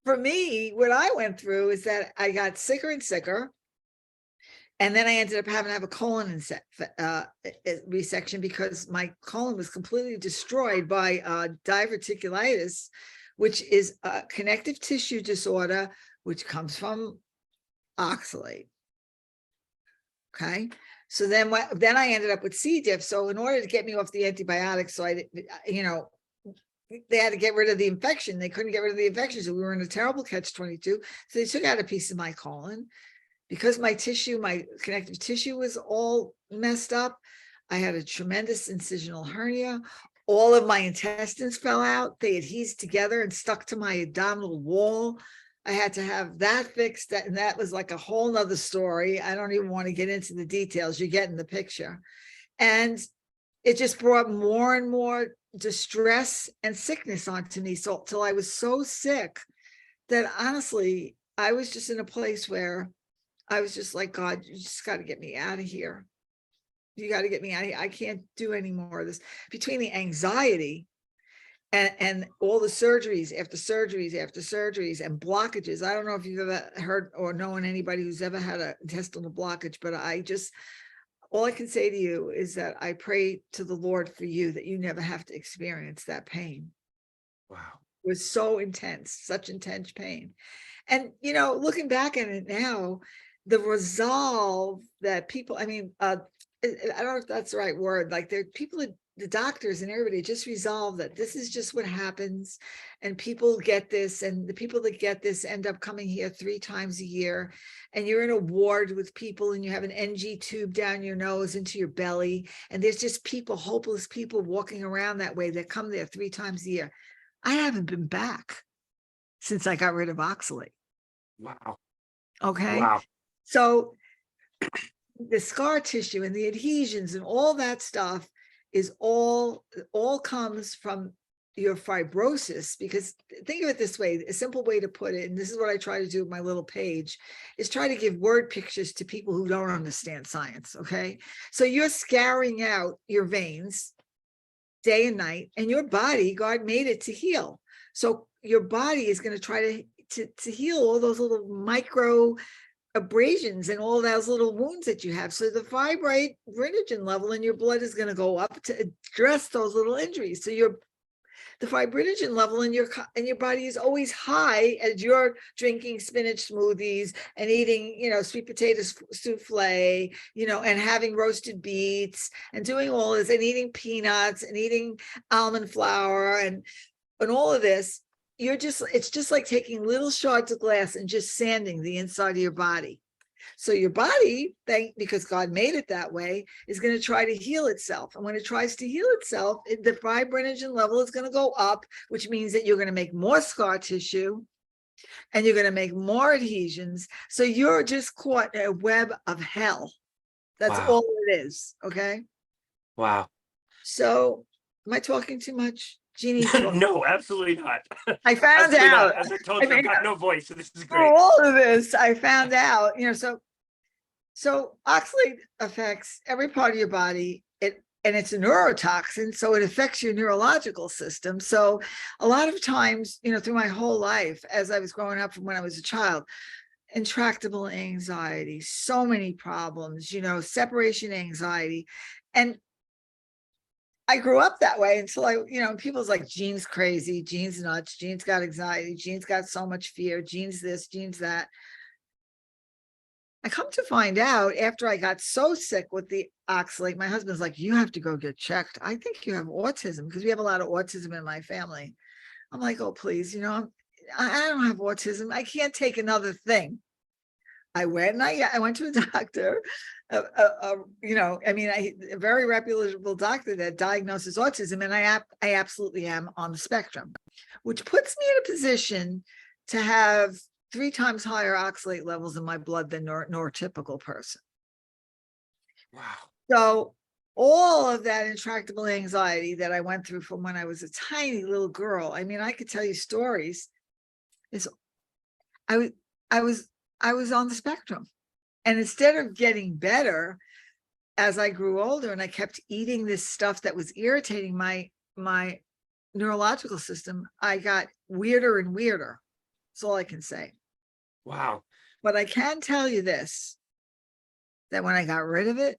for me, what I went through is that I got sicker and sicker. And then I ended up having to have a colon resection because my colon was completely destroyed by diverticulitis, which is a connective tissue disorder, which comes from oxalate. Okay. So then I ended up with C. diff. So in order to get me off the antibiotics, so they had to get rid of the infection. They couldn't get rid of the infection. So we were in a terrible catch-22. So they took out a piece of my colon. Because my connective tissue was all messed up, I had a tremendous incisional hernia. All of my intestines fell out. They adhesed together and stuck to my abdominal wall. I had to have that fixed, and that was like a whole nother story. I don't even want to get into the details. You're getting the picture. And it just brought more and more distress and sickness onto me. So till I was so sick that honestly, I was just in a place where I was just like, God, you just got to get me out of here. You got to get me out of here. I can't do any more of this. Between the anxiety and all the surgeries after surgeries after surgeries and blockages. I don't know if you've ever heard or known anybody who's ever had an intestinal blockage, but all I can say to you is that I pray to the Lord for you that you never have to experience that pain. Wow. It was so intense, such intense pain. And, looking back at it now, the resolve that people, I don't know if that's the right word, like there are people, the doctors and everybody just resolve that this is just what happens and people get this, and the people that get this end up coming here 3 times a year, and you're in a ward with people and you have an NG tube down your nose into your belly, and there's just people, hopeless people walking around that way that come there 3 times a year. I haven't been back since I got rid of oxalate. Wow. Okay. Wow. So the scar tissue and the adhesions and all that stuff is all comes from your fibrosis. Because think of it this way, a simple way to put it, and this is what I try to do with my little page, is try to give word pictures to people who don't understand science. Okay. So you're scouring out your veins day and night, and your body, God made it to heal. So your body is going to try to heal all those little micro abrasions and all those little wounds that you have. So the fibrinogen level in your blood is going to go up to address those little injuries. So the fibrinogen level in your body is always high as you're drinking spinach smoothies and eating, sweet potato souffle, and having roasted beets and doing all this and eating peanuts and eating almond flour and all of this. It's just like taking little shards of glass and just sanding the inside of your body. So your body, because God made it that way, is going to try to heal itself. And when it tries to heal itself, the fibrinogen level is going to go up, which means that you're going to make more scar tissue and you're going to make more adhesions. So you're just caught in a web of hell. That's all it is. Okay. Wow. So am I talking too much? Jeannie? No, absolutely not. I found out. As I told you, I've got no voice, so this is great. For all of this, I found out, so oxalate affects every part of your body. And it's a neurotoxin, so it affects your neurological system. So a lot of times, through my whole life, as I was growing up from when I was a child, intractable anxiety, so many problems, separation anxiety. And I grew up that way until people's like, Jean's crazy, Jean's nuts, Jean's got anxiety, Jean's got so much fear, Jean's this, Jean's that. I come to find out after I got so sick with the oxalate, my husband's like, you have to go get checked. I think you have autism, because we have a lot of autism in my family. I'm like, oh, please, I don't have autism. I can't take another thing. I went and I went to a doctor, a very reputable doctor that diagnoses autism, and I absolutely am on the spectrum, which puts me in a position to have 3 times higher oxalate levels in my blood than neurotypical person. Wow. So all of that intractable anxiety that I went through from when I was a tiny little girl, I could tell you stories. I was on the spectrum. And instead of getting better as I grew older and I kept eating this stuff that was irritating my neurological system, I got weirder and weirder. That's all I can say. Wow. But I can tell you this, that when I got rid of it,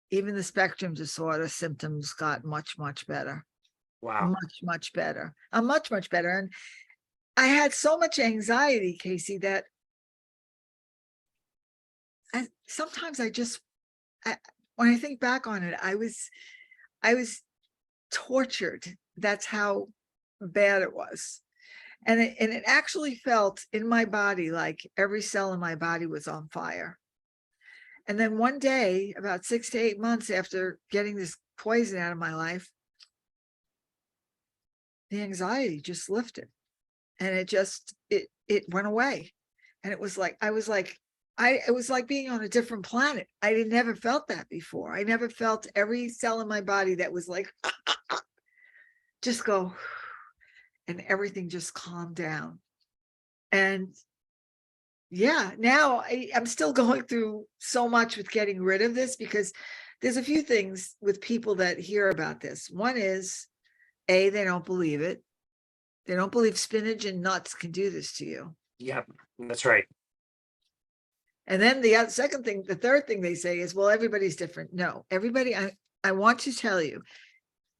even the spectrum disorder symptoms got much, much better. Wow. Much, much better. Much, much better. And I had so much anxiety, Casey, that sometimes when I think back on it, I was tortured. That's how bad it was. And it actually felt in my body like every cell in my body was on fire. And then one day, about 6 to 8 months after getting this poison out of my life, the anxiety just lifted, and it went away. And it was like, it was like being on a different planet. I had never felt that before. I never felt every cell in my body that was like, just go, and everything just calmed down. And yeah, now I'm still going through so much with getting rid of this, because there's a few things with people that hear about this. One is, they don't believe it. They don't believe spinach and nuts can do this to you. Yep, that's right. And then the third thing they say is, well, everybody's different. No, everybody, I want to tell you,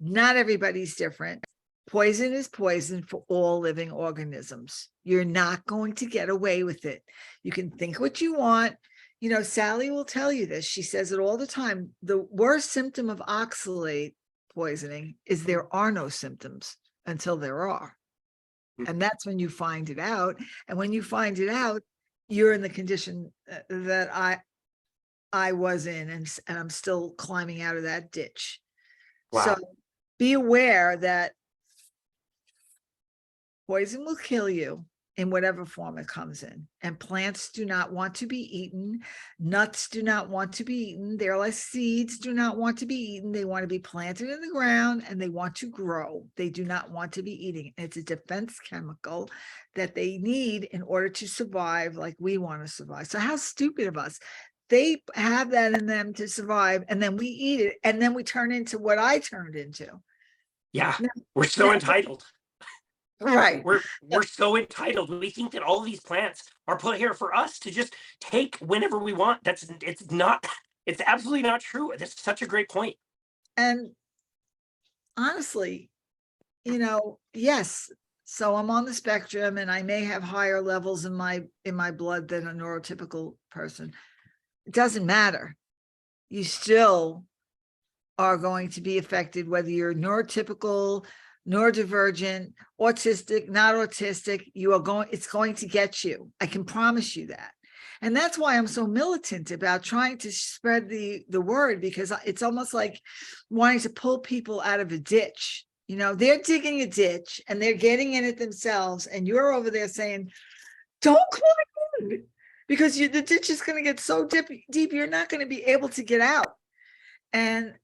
not everybody's different. Poison is poison for all living organisms. You're not going to get away with it. You can think what you want. You know, Sally will tell you this. She says it all the time. The worst symptom of oxalate poisoning is there are no symptoms until there are. And that's when you find it out. And when you find it out, you're in the condition that I was in, and I'm still climbing out of that ditch. Wow. So be aware that poison will kill you in whatever form it comes in. And plants do not want to be eaten. Nuts do not want to be eaten. They're like seeds, do not want to be eaten. They want to be planted in the ground and they want to grow. They do not want to be eating. It's a defense chemical that they need in order to survive, like we want to survive. So how stupid of us. They have that in them to survive, and then we eat it, and then we turn into what I turned into. Yeah, we're so entitled. Right. We're so entitled. We think that all of these plants are put here for us to just take whenever we want. It's absolutely not true. That's such a great point. And honestly, yes, so I'm on the spectrum, and I may have higher levels in my blood than a neurotypical person. It doesn't matter. You still are going to be affected, whether you're neurotypical, neurodivergent, autistic, not autistic. It's going to get you. I can promise you that. And that's why I'm so militant about trying to spread the word, because it's almost like wanting to pull people out of a ditch. They're digging a ditch and they're getting in it themselves, and you're over there saying, don't climb in, because the ditch is going to get so deep, you're not going to be able to get out. And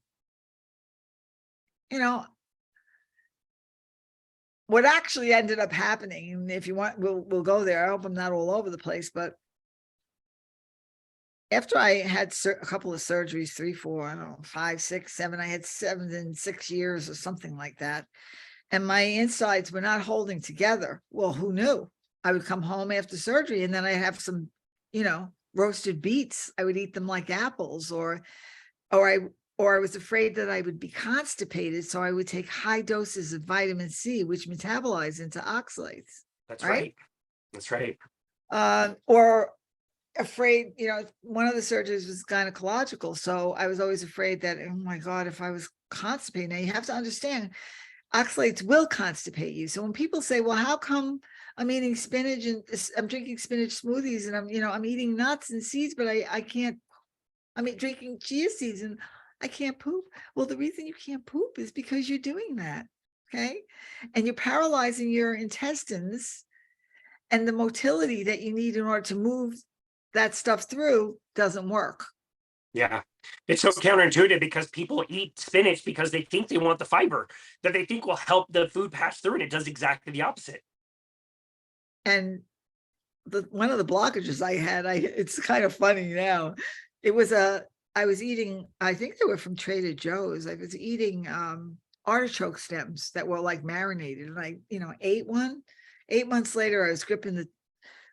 what actually ended up happening, and if you want, we'll go there. I hope I'm not all over the place, but after I had a couple of surgeries, 3, 4, I don't know, 5, 6, 7, I had 7 in 6 years or something like that. And my insides were not holding together. Well, who knew? I would come home after surgery, and then I have some, roasted beets. I would eat them like apples, or I was afraid that I would be constipated. So I would take high doses of vitamin C, which metabolize into oxalates. That's right. That's right. Or afraid, one of the surgeries was gynecological. So I was always afraid that, oh my God, if I was constipated. Now you have to understand, oxalates will constipate you. So when people say, well, how come I'm eating spinach and I'm drinking spinach smoothies, and I'm eating nuts and seeds, but I can't, drinking chia seeds and I can't poop. Well, the reason you can't poop is because you're doing that. Okay. And you're paralyzing your intestines, and the motility that you need in order to move that stuff through doesn't work. Yeah. It's so counterintuitive, because people eat spinach because they think they want the fiber that they think will help the food pass through, and it does exactly the opposite. And one of the blockages I had, it's kind of funny now. I was eating, I think they were from Trader Joe's. I was eating artichoke stems that were like marinated, and I, ate one, 8 months later, I was gripping the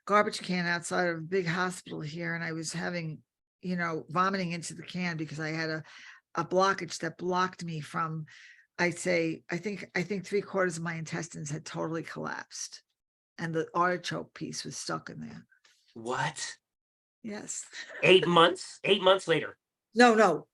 garbage can outside of a big hospital here, and I was having, vomiting into the can because I had a blockage that blocked me from, I think 3/4 of my intestines had totally collapsed, and the artichoke piece was stuck in there. What? Yes. 8 months? 8 months later. No.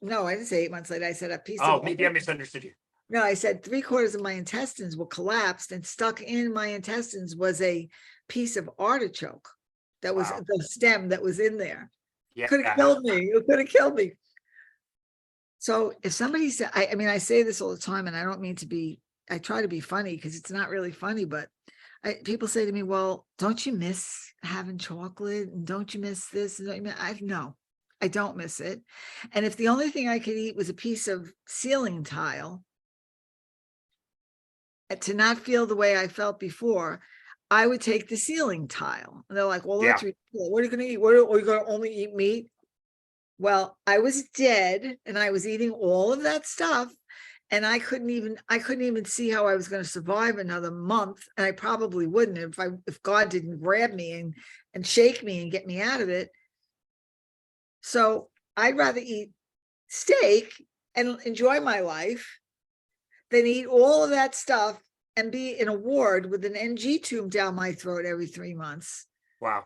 No, I didn't say 8 months later. I said a piece Oh, of. maybe I misunderstood you. No, I said 3/4 of my intestines were collapsed, and stuck in my intestines was a piece of artichoke that was Wow. the stem that was in there. Yeah. Could have killed me. It could have killed me. So if somebody said, I mean, I say this all the time, and I don't mean to be, I try to be funny because it's not really funny, but people say to me, well, don't you miss having chocolate? And don't you miss this? And no, I don't miss it. And if the only thing I could eat was a piece of ceiling tile, to not feel the way I felt before, I would take the ceiling tile. And they're like, well, that's ridiculous. What are you going to eat? Are you going to only eat meat? Well, I was dead and I was eating all of that stuff. And I couldn't even see how I was going to survive another month. And I probably wouldn't if God didn't grab me and shake me and get me out of it. So I'd rather eat steak and enjoy my life than eat all of that stuff and be in a ward with an NG tube down my throat every 3 months. Wow.